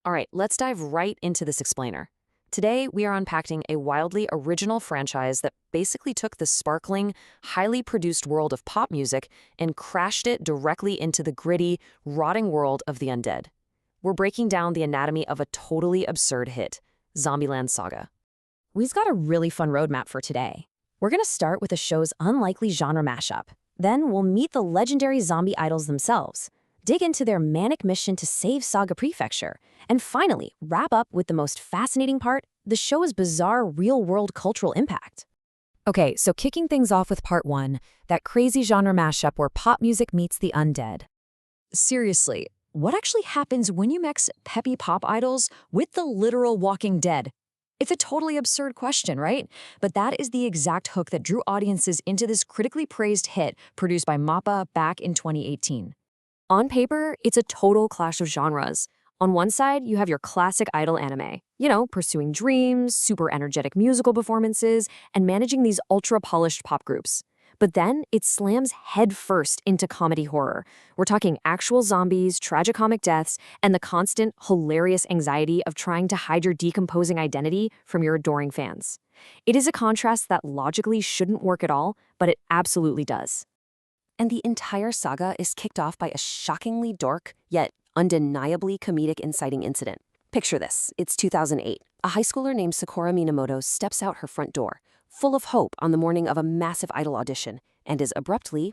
All right, let's dive right into this explainer. Today, we are unpacking a wildly original franchise that basically took the sparkling, highly produced world of pop music and crashed it directly into the gritty, rotting world of the undead. We're breaking down the anatomy of a totally absurd hit, Zombieland Saga. We've got a really fun roadmap for today. We're going to start with the show's unlikely genre mashup. Then we'll meet the legendary zombie idols themselves, dig into their manic mission to save Saga Prefecture, and finally wrap up with the most fascinating part, the show's bizarre real-world cultural impact. Okay, so kicking things off with part 1, that crazy genre mashup where pop music meets the undead. Seriously, what actually happens when you mix peppy pop idols with the literal Walking Dead? It's a totally absurd question, right? But that is the exact hook that drew audiences into this critically praised hit produced by MAPPA back in 2018. On paper, it's a total clash of genres. On one side, you have your classic idol anime, pursuing dreams, super energetic musical performances, and managing these ultra-polished pop groups. But then it slams headfirst into comedy horror. We're talking actual zombies, tragicomic deaths, and the constant, hilarious anxiety of trying to hide your decomposing identity from your adoring fans. It is a contrast that logically shouldn't work at all, but it absolutely does. And the entire saga is kicked off by a shockingly dark, yet undeniably comedic inciting incident. Picture this. It's 2008. A high schooler named Sakura Minamoto steps out her front door, full of hope on the morning of a massive idol audition, and is abruptly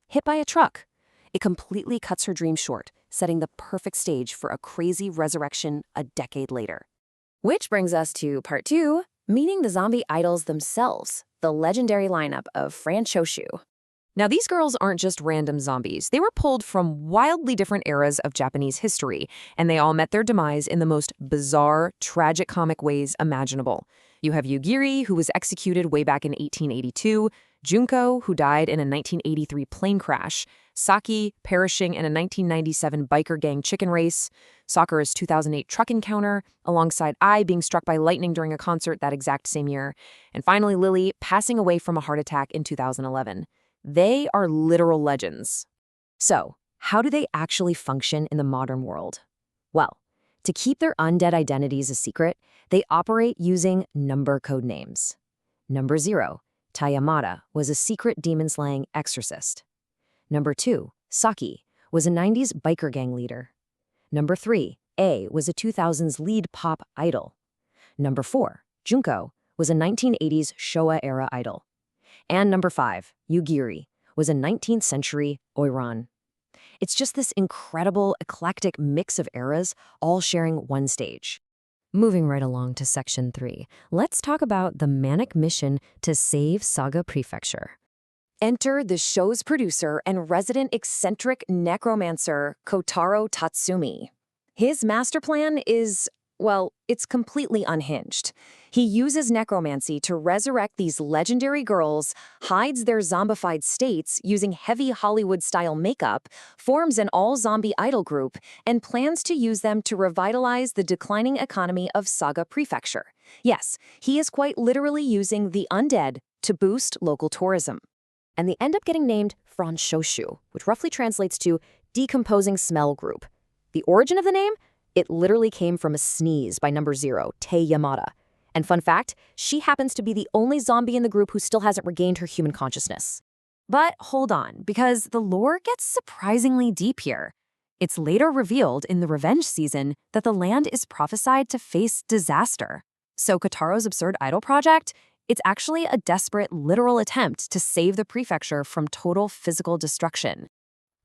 hit by a truck. It completely cuts her dream short, setting the perfect stage for a crazy resurrection a decade later. Which brings us to part 2, meeting the zombie idols themselves, the legendary lineup of Franchoshu. Now, these girls aren't just random zombies. They were pulled from wildly different eras of Japanese history, and they all met their demise in the most bizarre, tragic-comic ways imaginable. You have Yugiri, who was executed way back in 1882, Junko, who died in a 1983 plane crash, Saki, perishing in a 1997 biker gang chicken race, Sakura's 2008 truck encounter, alongside Ai being struck by lightning during a concert that exact same year, and finally Lily passing away from a heart attack in 2011. They are literal legends. So, how do they actually function in the modern world? Well, to keep their undead identities a secret, they operate using number code names. Number 0, Tayamada, was a secret demon-slaying exorcist. Number 2, Saki, was a 90s biker gang leader. Number 3, A, was a 2000s lead pop idol. Number 4, Junko, was a 1980s Showa-era idol. And number 5, Yugiri, was a 19th century oiran. It's just this incredible, eclectic mix of eras, all sharing one stage. Moving right along to section 3, let's talk about the manic mission to save Saga Prefecture. Enter the show's producer and resident eccentric necromancer, Kotaro Tatsumi. His master plan is, well, it's completely unhinged. He uses necromancy to resurrect these legendary girls, hides their zombified states using heavy Hollywood-style makeup, forms an all-zombie idol group, and plans to use them to revitalize the declining economy of Saga Prefecture. Yes, he is quite literally using the undead to boost local tourism. And they end up getting named Franchoshu, which roughly translates to decomposing smell group. The origin of the name? It literally came from a sneeze by number 0, Tei Yamada. And fun fact, she happens to be the only zombie in the group who still hasn't regained her human consciousness. But hold on, because the lore gets surprisingly deep here. It's later revealed in the revenge season that the land is prophesied to face disaster. So Kotaro's absurd idol project? It's actually a desperate, literal attempt to save the prefecture from total physical destruction.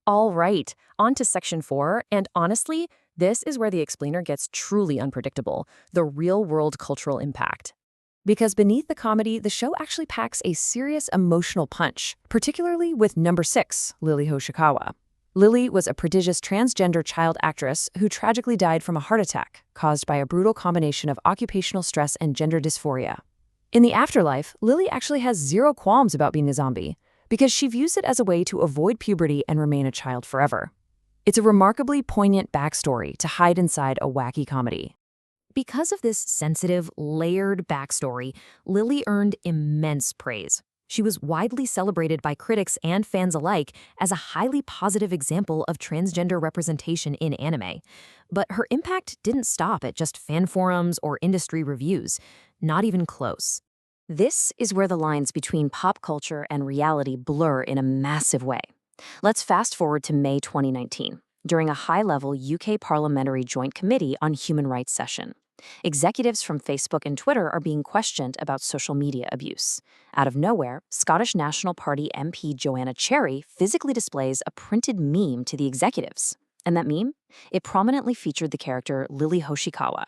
All right, on to section 4, and honestly, this is where the explainer gets truly unpredictable, the real-world cultural impact. Because beneath the comedy, the show actually packs a serious emotional punch, particularly with number 6, Lily Hoshikawa. Lily was a prodigious transgender child actress who tragically died from a heart attack caused by a brutal combination of occupational stress and gender dysphoria. In the afterlife, Lily actually has zero qualms about being a zombie, because she views it as a way to avoid puberty and remain a child forever. It's a remarkably poignant backstory to hide inside a wacky comedy. Because of this sensitive, layered backstory, Lily earned immense praise. She was widely celebrated by critics and fans alike as a highly positive example of transgender representation in anime. But her impact didn't stop at just fan forums or industry reviews, not even close. This is where the lines between pop culture and reality blur in a massive way. Let's fast forward to May 2019, during a high-level UK Parliamentary Joint Committee on Human Rights session. Executives from Facebook and Twitter are being questioned about social media abuse. Out of nowhere, Scottish National Party MP Joanna Cherry physically displays a printed meme to the executives. And that meme? It prominently featured the character Lily Hoshikawa.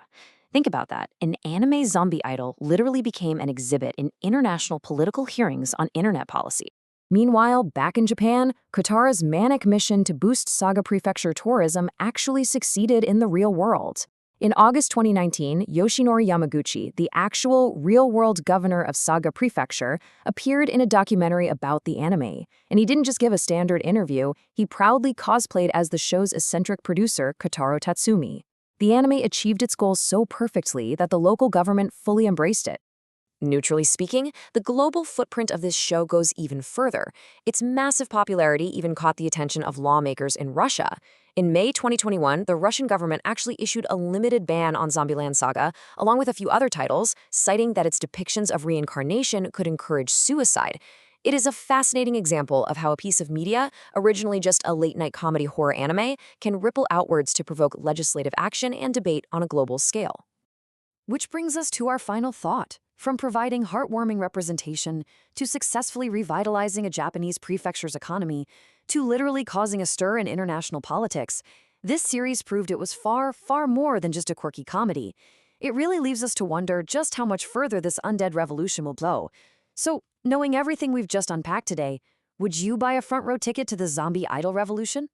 Think about that. An anime zombie idol literally became an exhibit in international political hearings on internet policy. Meanwhile, back in Japan, Katara's manic mission to boost Saga Prefecture tourism actually succeeded in the real world. In August 2019, Yoshinori Yamaguchi, the actual real-world governor of Saga Prefecture, appeared in a documentary about the anime. And he didn't just give a standard interview, he proudly cosplayed as the show's eccentric producer, Kotaro Tatsumi. The anime achieved its goals so perfectly that the local government fully embraced it. Neutrally speaking, the global footprint of this show goes even further. Its massive popularity even caught the attention of lawmakers in Russia. In May 2021, the Russian government actually issued a limited ban on Zombieland Saga, along with a few other titles, citing that its depictions of reincarnation could encourage suicide. It is a fascinating example of how a piece of media, originally just a late-night comedy horror anime, can ripple outwards to provoke legislative action and debate on a global scale. Which brings us to our final thought. From providing heartwarming representation, to successfully revitalizing a Japanese prefecture's economy, to literally causing a stir in international politics, this series proved it was far, far more than just a quirky comedy. It really leaves us to wonder just how much further this undead revolution will blow. So, knowing everything we've just unpacked today, would you buy a front row ticket to the zombie idol revolution?